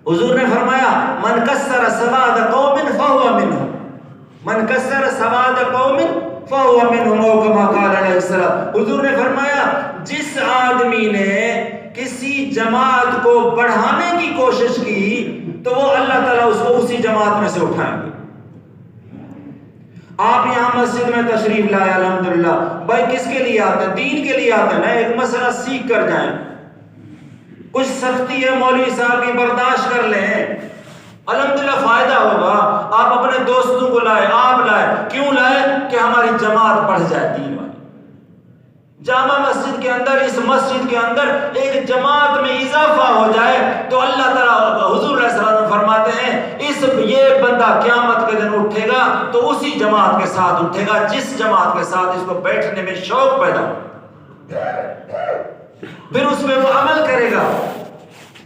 حضور نے فرمایا من کسر سواد قوم فہو منہم، من کسر سواد قوم فہو منہم، او کما قال علیہ السلام۔ حضور نے فرمایا جس آدمی نے کسی جماعت کو بڑھانے کی کوشش کی تو وہ اللہ تعالیٰ اس کو اسی جماعت میں سے اٹھائیں گے۔ آپ یہاں مسجد میں تشریف لائے الحمدللہ، بھائی کس کے لیے آتے ہیں؟ دین کے لیے آتے ہیں نا، ایک مسئلہ سیکھ کر جائیں۔ کچھ سختی ہے مولوی صاحب کی برداشت کر لیں، الحمدللہ فائدہ ہوگا۔ آپ اپنے دوستوں کو لائے، آپ لائے، کیوں لائے؟ کہ ہماری جماعت بڑھ جائے دین والی۔ جامع مسجد کے اندر، اس مسجد کے اندر ایک جماعت میں اضافہ ہو جائے تو اللہ تعالیٰ، حضور علیہ السلام فرماتے ہیں یہ بندہ قیامت کے دن اٹھے گا تو اسی جماعت کے ساتھ اٹھے گا جس جماعت کے ساتھ اس کو بیٹھنے میں شوق پیدا ہو، پھر اس میں وہ عمل کرے گا،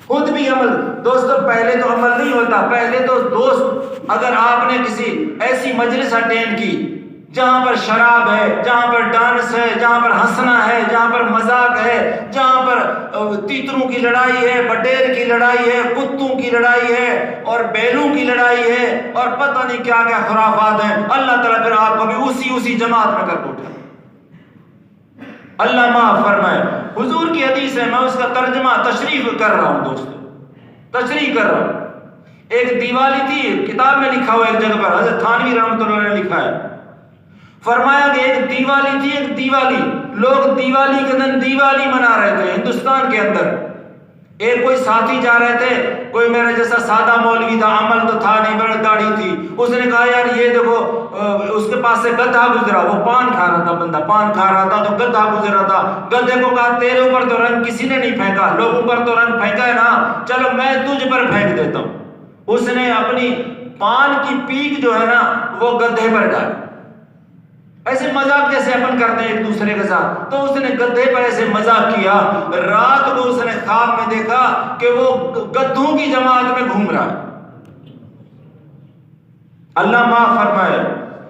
خود بھی عمل۔ دوستو پہلے تو عمل نہیں ہوتا، پہلے تو دوست، اگر آپ نے کسی ایسی مجلس اٹینڈ کی جہاں پر شراب ہے، جہاں پر ڈانس ہے، جہاں پر ہنسنا ہے، جہاں پر مذاق ہے، جہاں پر تیتروں کی لڑائی ہے، بٹیر کی لڑائی ہے، کتوں کی لڑائی ہے اور بیلوں کی لڑائی ہے اور پتہ نہیں کیا کیا خرافات ہیں، اللہ تعالیٰ پھر آپ کو بھی اسی جماعت میں کر اٹھا۔ اللہ معاف فرمائے۔ حضور کی حدیث ہے، میں اس کا ترجمہ تشریح کر رہا ہوں دوستو، تشریح کر رہا ہوں۔ ایک دیوالی تھی، کتاب میں لکھا ہوا ایک جگہ پر، حضرت تھانوی رحمۃ اللہ نے لکھا ہے، فرمایا کہ ایک دیوالی تھی، ایک دیوالی، لوگ دیوالی کے دن دیوالی منا رہے تھے ہندوستان کے اندر۔ ایک کوئی ساتھی جا رہے تھے، کوئی میرے جیسا سادہ مولوی تھا، عمل تو تھا نہیں، بڑی داڑھی تھی، اس نے کہا یار یہ دیکھو، اس کے پاس سے گدھا گزرا، وہ پان کھا رہا تھا، بندہ پان کھا رہا تھا تو گدھا گزرا تھا، گدھے کو کہا تیرے اوپر تو رنگ کسی نے نہیں پھینکا، لوگوں پر تو رنگ پھینکا ہے نا، چلو میں تجھ پر پھینک دیتا ہوں۔ اس نے اپنی پان کی پیک جو ہے نا وہ گدھے پر ڈالی، ایسے مذاق جیسے اپن کرتے ہیں ایک دوسرے کے ساتھ، تو اس نے گدھے پر ایسے مذاق کیا۔ رات کو اس نے خواب میں دیکھا کہ وہ گدھوں کی جماعت میں گھوم رہا ہے۔ اللہ معاف فرمائے۔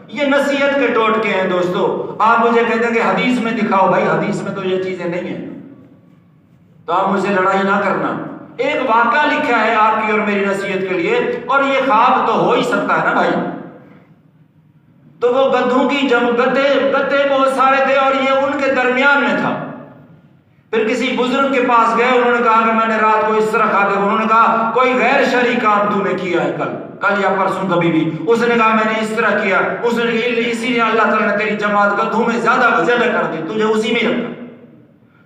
یہ نصیحت کے ٹوٹکے ہیں دوستو۔ آپ مجھے کہتے ہیں کہ حدیث میں دکھاؤ، بھائی حدیث میں تو یہ چیزیں نہیں ہیں، تو آپ مجھ سے لڑائی نہ کرنا۔ ایک واقعہ لکھا ہے آپ کی اور میری نصیحت کے لیے، اور یہ خواب تو ہو ہی سکتا ہے نا بھائی۔ تو وہ گدھوں کی گدھے بہت سارے تھے اور یہ ان کے درمیان میں تھا۔ پھر کسی بزرگ کے پاس گئے، انہوں نے کہا کہ میں نے رات کو اس طرح کھا دیا۔ انہوں نے کہا کوئی غیر شرعی کام تو نے کیا ہے کل یا پرسوں کبھی بھی؟ اس نے کہا میں نے اس طرح کیا۔ اس نے اسی لیے اللہ تعالیٰ نے تیری جماعت گدھوں میں زیادہ کر دی، تجھے اسی میں رکھا۔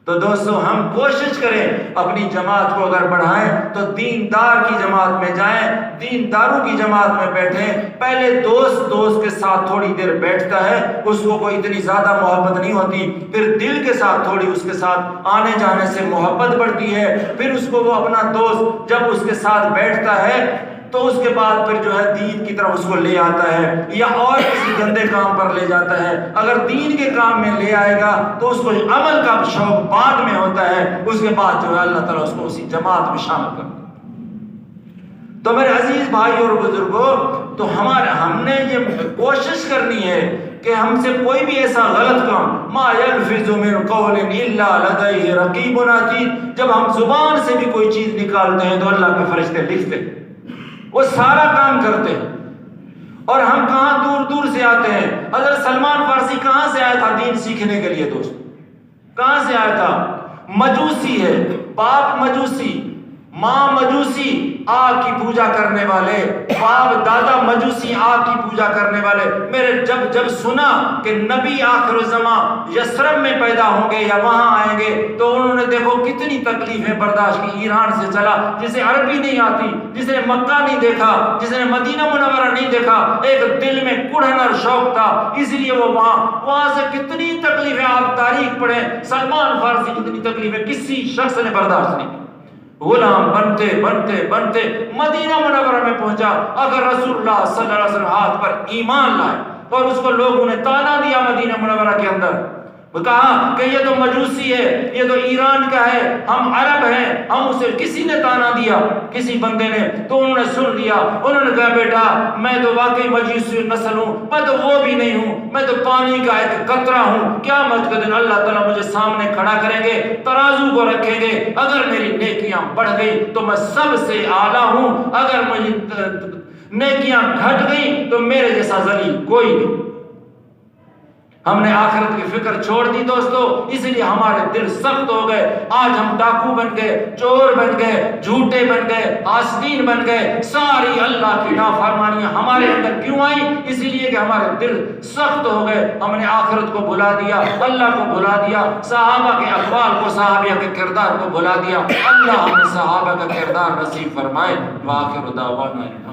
تو دوستو ہم کوشش کریں اپنی جماعت کو اگر بڑھائیں تو دیندار کی جماعت میں جائیں، دینداروں کی جماعت میں بیٹھیں۔ پہلے دوست کے ساتھ تھوڑی دیر بیٹھتا ہے، اس کو کوئی اتنی زیادہ محبت نہیں ہوتی، پھر دل کے ساتھ تھوڑی اس کے ساتھ آنے جانے سے محبت بڑھتی ہے، پھر اس کو وہ اپنا دوست جب اس کے ساتھ بیٹھتا ہے تو اس کے بعد پھر جو ہے دین کی طرف اس کو لے آتا ہے یا اور کسی گندے کام پر لے جاتا ہے۔ اگر دین کے کام میں لے آئے گا تو اس کو عمل کا شوق بعد میں ہوتا ہے، اس کے بعد جو ہے اللہ تعالیٰ اس کو اسی جماعت میں شامل کرتا ہے۔ تو میرے عزیز بھائی اور بزرگوں، تو ہم نے یہ کوشش کرنی ہے کہ ہم سے کوئی بھی ایسا غلط کام، ما یلفظ من قول الا لدیہ رقیب عتید، جب ہم زبان سے بھی کوئی چیز نکالتے ہیں تو اللہ کے فرشتے لکھتے ہیں، وہ سارا کام کرتے ہیں۔ اور ہم کہاں دور دور سے آتے ہیں۔ حضرت سلمان فارسی کہاں سے آیا تھا دین سیکھنے کے لیے دوست؟ کہاں سے آیا تھا؟ مجوسی ہے، باپ مجوسی، ماں مجوسی، آگ کی پوجا کرنے والے، باپ دادا مجوسی، آگ کی پوجا کرنے والے۔ میرے جب سنا کہ نبی آخر الزمان یثرب میں پیدا ہوں گے یا وہاں آئیں گے تو انہوں نے دیکھو کتنی تکلیفیں برداشت کی۔ ایران سے چلا، جسے عربی نہیں آتی، جس نے مکہ نہیں دیکھا، جس نے مدینہ منورہ نہیں دیکھا، ایک دل میں کڑھن اور شوق تھا، اس لیے وہ وہاں سے کتنی تکلیفیں، آپ تاریخ پڑھیں، سلمان فارسی کتنی تکلیفیں کسی شخص نے برداشت نہیں کی۔ غلام بنتے بنتے بنتے مدینہ منورہ میں پہنچا۔ اگر رسول اللہ صلی اللہ علیہ وسلم ہاتھ پر ایمان لائے اور اس کو لوگوں نے تانا دیا مدینہ منورہ کے اندر، وہ کہا کہ یہ تو مجوسی ہے، یہ تو ایران کا ہے، ہم عرب ہیں، ہم اسے کسی نے تانا دیا، کسی بندے نے، تو انہوں نے سن لیا، انہوں نے کہا بیٹا میں تو واقعی مجوسی نسل ہوں، میں تو وہ بھی نہیں ہوں، میں تو پانی کا ایک قطرہ ہوں، قیامت کے دن اللہ تعالیٰ مجھے سامنے کھڑا کریں گے، ترازو کو رکھیں گے، اگر میری نیکیاں بڑھ گئی تو میں سب سے اعلیٰ ہوں، اگر مجھے نیکیاں گھٹ گئی تو میرے جیسا ذلیل کوئی نہیں۔ ہم نے آخرت کی فکر چھوڑ دی دوستو، اس لیے ہمارے دل سخت ہو گئے، آج ہم ڈاکو بن گئے، چور بن گئے، جھوٹے بن گئے، حاسدین بن گئے، ساری اللہ کی نافرمانیاں ہمارے اندر کیوں آئی؟ اس لیے کہ ہمارے دل سخت ہو گئے، ہم نے آخرت کو بھلا دیا، اللہ کو بھلا دیا، صحابہ کے اقوال کو، صحابہ کے کردار کو بھلا دیا۔ اللہ ہمیں صحابہ کا کردار نصیب فرمائے۔ وآخر دعوانا